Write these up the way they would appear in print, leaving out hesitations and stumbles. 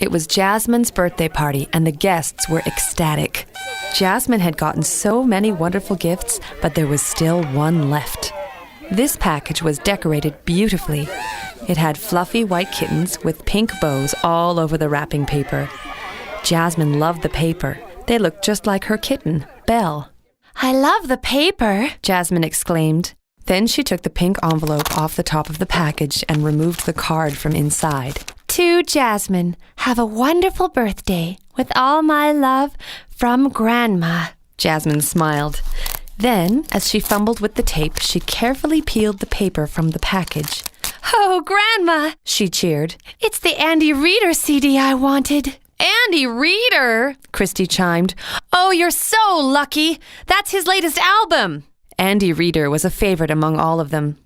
It was Jasmine's birthday party, and the guests were ecstatic. Jasmine had gotten so many wonderful gifts, but there was still one left. This package was decorated beautifully. It had fluffy white kittens with pink bows all over the wrapping paper. Jasmine loved the paper. They looked just like her kitten, Belle. "I love the paper," Jasmine exclaimed. Then she took the pink envelope off the top of the package and removed the card from inside. "To Jasmine, have a wonderful birthday. With all my love, from Grandma." Jasmine smiled. Then, as she fumbled with the tape, she carefully peeled the paper from the package. "Oh, Grandma," she cheered. "It's the Andy Reeder CD I wanted." "Andy Reeder?" Krystie chimed. "Oh, you're so lucky. That's his latest album." Andy Reeder was a favorite among all of them.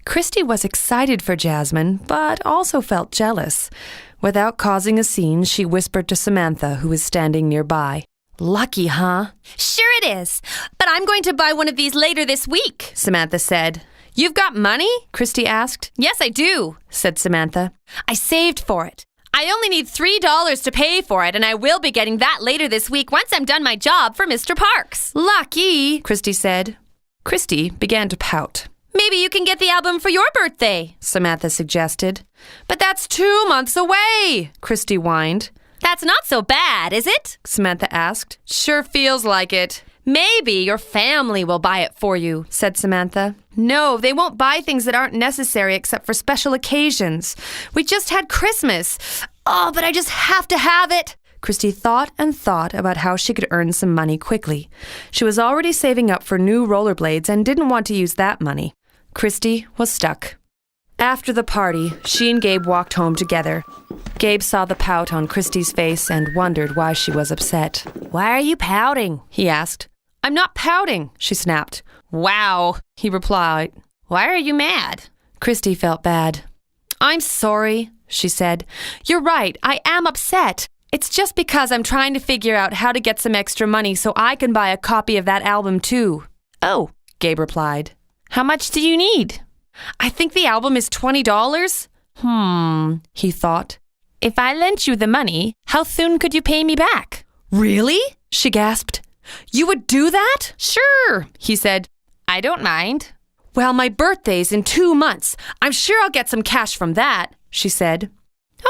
Krystie was excited for Jasmine, but also felt jealous. Without causing a scene, she whispered to Samantha, who was standing nearby. "Lucky, huh?" "Sure it is. But I'm going to buy one of these later this week," Samantha said. "You've got money?" Krystie asked. "Yes, I do," said Samantha. "I saved for it. I only need $3 to pay for it, and I will be getting that later this week once I'm done my job for Mr. Parks." "Lucky," Krystie said. Krystie began to pout. "Maybe you can get the album for your birthday," Samantha suggested. "But that's 2 months away," Krystie whined. "That's not so bad, is it?" Samantha asked. "Sure feels like it." "Maybe your family will buy it for you," said Samantha. "No, they won't buy things that aren't necessary except for special occasions. We just had Christmas. Oh, but I just have to have it." Krystie thought and thought about how she could earn some money quickly. She was already saving up for new rollerblades and didn't want to use that money. Krystie was stuck. After the party, she and Gabe walked home together. Gabe saw the pout on Krystie's face and wondered why she was upset. "Why are you pouting?" he asked. "I'm not pouting," she snapped. "Wow," he replied. "Why are you mad?" Krystie felt bad. "I'm sorry," she said. "You're right, I am upset. It's just because I'm trying to figure out how to get some extra money so I can buy a copy of that album too." "Oh," Gabe replied. "How much do you need?" "I think the album is $20. He thought. "If I lent you the money, how soon could you pay me back?" "Really?" she gasped. "You would do that?" "Sure," he said. "I don't mind." "Well, my birthday's in 2 months. I'm sure I'll get some cash from that," she said.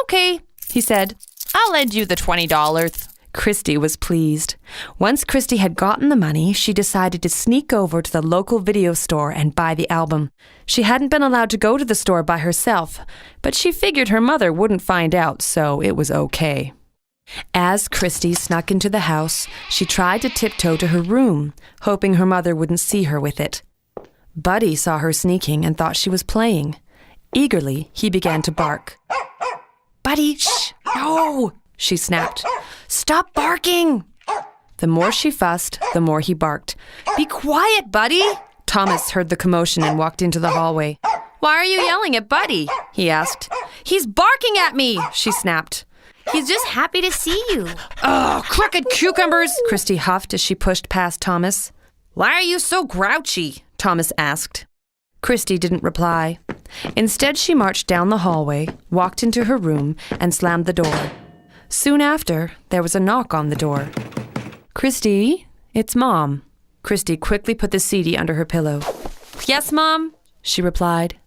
"Okay," he said. "I'll lend you the $20. Krystie was pleased. Once Krystie had gotten the money, she decided to sneak over to the local video store and buy the album. She hadn't been allowed to go to the store by herself, but she figured her mother wouldn't find out, so it was okay. As Krystie snuck into the house, she tried to tiptoe to her room, hoping her mother wouldn't see her with it. Buddy saw her sneaking and thought she was playing. Eagerly, he began to bark. "Buddy, shh! No!" she snapped. "Stop barking!" The more she fussed, the more he barked. "Be quiet, Buddy!" Thomas heard the commotion and walked into the hallway. "Why are you yelling at Buddy?" he asked. "He's barking at me!" she snapped. "He's just happy to see you." "Oh, crooked cucumbers!" Krystie huffed as she pushed past Thomas. "Why are you so grouchy?" Thomas asked. Krystie didn't reply. Instead, she marched down the hallway, walked into her room, and slammed the door. Soon after, there was a knock on the door. "Krystie, it's Mom." Krystie quickly put the CD under her pillow. "Yes, Mom," she replied.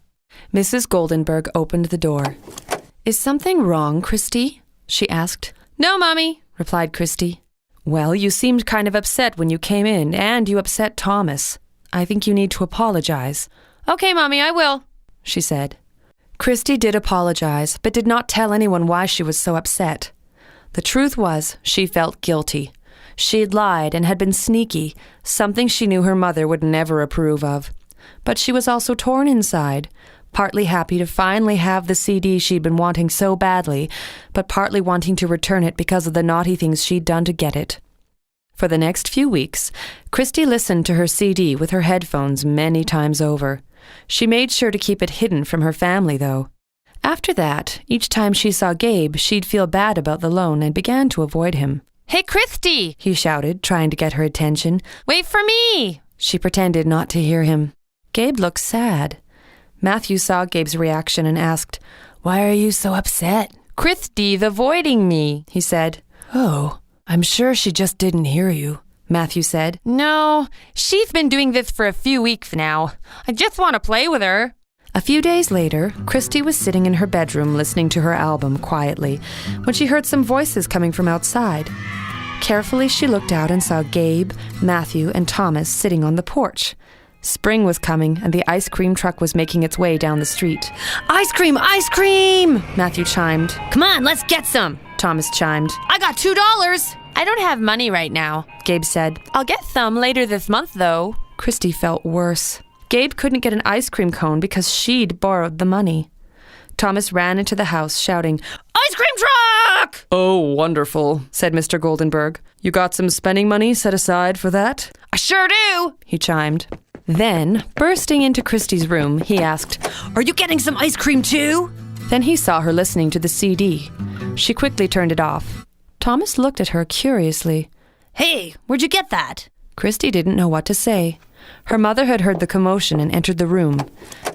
Mrs. Goldenberg opened the door. "Is something wrong, Krystie?" she asked. "No, Mommy," replied Krystie. "Well, you seemed kind of upset when you came in, and you upset Thomas. I think you need to apologize." "Okay, Mommy, I will," she said. Krystie did apologize, but did not tell anyone why she was so upset. The truth was, she felt guilty. She'd lied and had been sneaky, something she knew her mother would never approve of. But she was also torn inside, partly happy to finally have the CD she'd been wanting so badly, but partly wanting to return it because of the naughty things she'd done to get it. For the next few weeks, Krystie listened to her CD with her headphones many times over. She made sure to keep it hidden from her family, though. After that, each time she saw Gabe, she'd feel bad about the loan and began to avoid him. "Hey, Krystie!" he shouted, trying to get her attention. "Wait for me!" She pretended not to hear him. Gabe looked sad. Matthew saw Gabe's reaction and asked, "Why are you so upset?" Krystie's avoiding me, he said. Oh, I'm sure she just didn't hear you, Matthew said. No, she's been doing this for a few weeks now. I just want to play with her. A few days later, Krystie was sitting in her bedroom listening to her album quietly when she heard some voices coming from outside. Carefully, she looked out and saw Gabe, Matthew, and Thomas sitting on the porch. Spring was coming, and the ice cream truck was making its way down the street. Ice cream! Ice cream! Matthew chimed. Come on, let's get some, Thomas chimed. I got $2. I don't have money right now, Gabe said. I'll get some later this month, though. Krystie felt worse. Gabe couldn't get an ice cream cone because she'd borrowed the money. Thomas ran into the house, shouting, Ice cream truck! Oh, wonderful, said Mr. Goldenberg. You got some spending money set aside for that? I sure do, he chimed. Then, bursting into Krystie's room, he asked, Are you getting some ice cream too? Then he saw her listening to the CD. She quickly turned it off. Thomas looked at her curiously. Hey, where'd you get that? Krystie didn't know what to say. Her mother had heard the commotion and entered the room.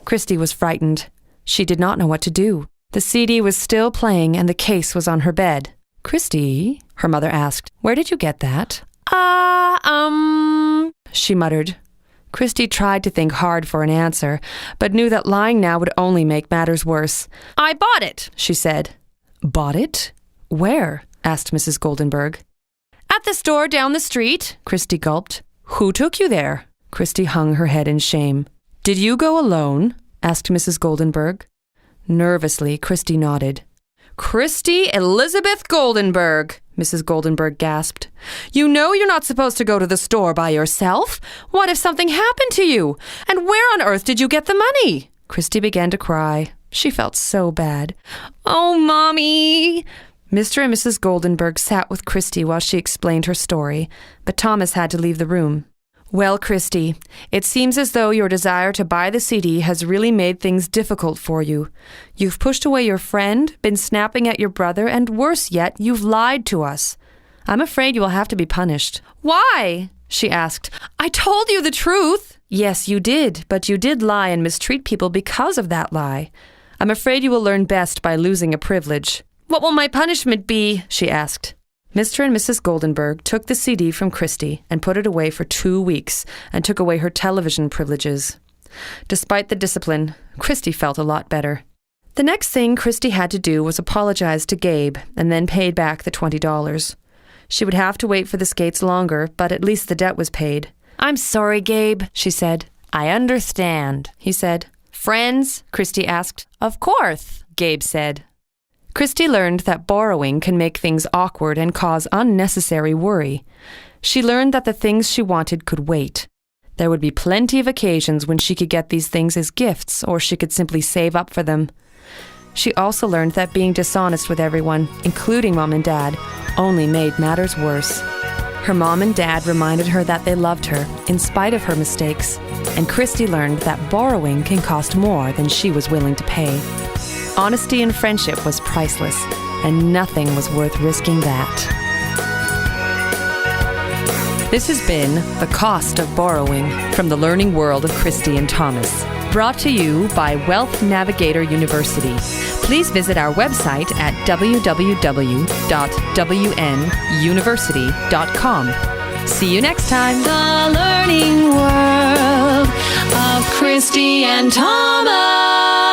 Krystie was frightened. She did not know what to do. The CD was still playing and the case was on her bed. Krystie, her mother asked, where did you get that? She muttered. Krystie tried to think hard for an answer, but knew that lying now would only make matters worse. I bought it, she said. Bought it? Where? Asked Mrs. Goldenberg. At the store down the street, Krystie gulped. Who took you there? Krystie hung her head in shame. Did you go alone? Asked Mrs. Goldenberg. Nervously, Krystie nodded. Krystie Elizabeth Goldenberg, Mrs. Goldenberg gasped. You know you're not supposed to go to the store by yourself. What if something happened to you? And where on earth did you get the money? Krystie began to cry. She felt so bad. Oh, Mommy! Mr. and Mrs. Goldenberg sat with Krystie while she explained her story, but Thomas had to leave the room. Well, Krystie, it seems as though your desire to buy the CD has really made things difficult for you. You've pushed away your friend, been snapping at your brother, and worse yet, you've lied to us. I'm afraid you will have to be punished. Why? She asked. I told you the truth. Yes, you did, but you did lie and mistreat people because of that lie. I'm afraid you will learn best by losing a privilege. What will my punishment be? She asked. Mr. and Mrs. Goldenberg took the CD from Krystie and put it away for 2 weeks and took away her television privileges. Despite the discipline, Krystie felt a lot better. The next thing Krystie had to do was apologize to Gabe and then paid back the $20. She would have to wait for the skates longer, but at least the debt was paid. I'm sorry, Gabe, she said. I understand, he said. Friends? Krystie asked. Of course, Gabe said. Krystie learned that borrowing can make things awkward and cause unnecessary worry. She learned that the things she wanted could wait. There would be plenty of occasions when she could get these things as gifts, or she could simply save up for them. She also learned that being dishonest with everyone, including Mom and Dad, only made matters worse. Her mom and dad reminded her that they loved her, in spite of her mistakes, and Krystie learned that borrowing can cost more than she was willing to pay. Honesty and friendship was priceless, and nothing was worth risking that. This has been The Cost of Borrowing from the Learning World of Krystie and Thomas, brought to you by Wealth Navigator University. Please visit our website at www.wnuniversity.com. See you next time. The Learning World of Krystie and Thomas.